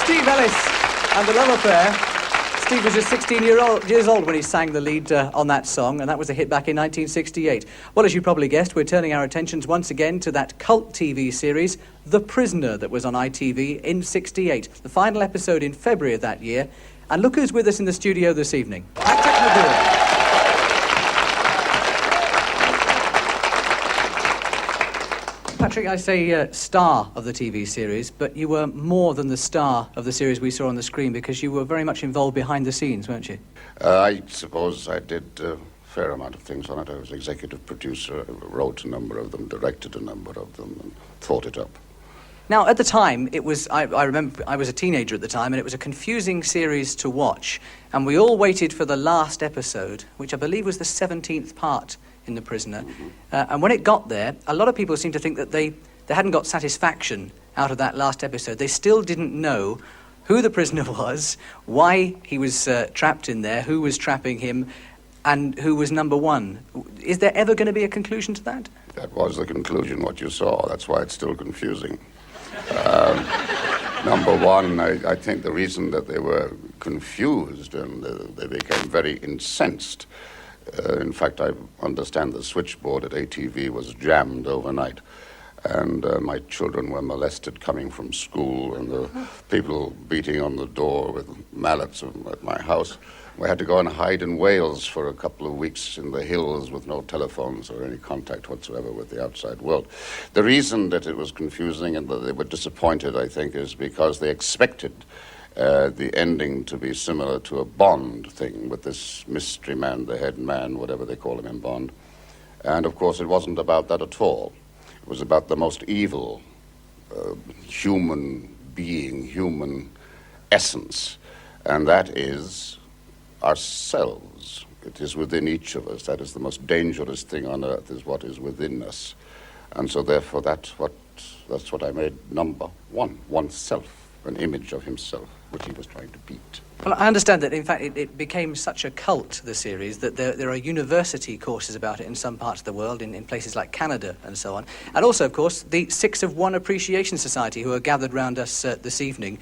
Steve Ellis and the love affair. Steve was just 16 years old when he sang the lead on that song, and that was a hit back in 1968. Well, as you probably guessed, we're turning our attentions once again to that cult TV series, The Prisoner, that was on ITV in '68. The final episode in February of that year. And look who's with us in the studio this evening. Patrick McGoohan. Patrick, I say star of the TV series, but you were more than the star of the series we saw on the screen because you were very much involved behind the scenes, weren't you? I suppose I did a fair amount of things on it. I was executive producer, wrote a number of them, directed a number of them, and thought it up. Now, at the time, it was, I remember I was a teenager at the time, and it was a confusing series to watch, and we all waited for the last episode, which I believe was the 17th part in The Prisoner. And when it got there, a lot of people seemed to think that they hadn't got satisfaction out of that last episode. They still didn't know who the prisoner was, why he was trapped in there, who was trapping him, and who was number one. Is there ever going to be a conclusion to that? That was the conclusion, what you saw. That's why it's still confusing. Number one, I think the reason that they were confused and they became very incensed. In fact, I understand the switchboard at ATV was jammed overnight, and my children were molested coming from school, and the people beating on the door with mallets at my house. We had to go and hide in Wales for a couple of weeks in the hills with no telephones or any contact whatsoever with the outside world. The reason that it was confusing and that they were disappointed, I think, is because they expected the ending to be similar to a Bond thing with this mystery man, the head man, whatever they call him in Bond. And, of course, it wasn't about that at all. It was about the most evil human being, human essence, and that is ourselves. It is within each of us. That is the most dangerous thing on earth, is what is within us. And so, therefore, that's what I made number one, oneself, an image of himself, which he was trying to beat. Well, I understand that, in fact, it became such a cult, the series, that there are university courses about it in some parts of the world, in places like Canada and so on. And also, of course, the 6 of 1 Appreciation Society, who are gathered round us this evening,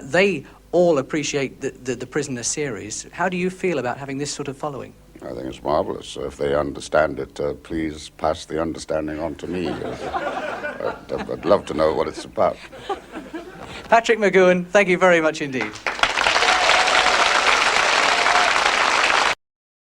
they all appreciate the Prisoner series. How do you feel about having this sort of following? I think it's marvelous. So if they understand it, please pass the understanding on to me. I'd love to know what it's about. Patrick McGoohan, thank you very much indeed.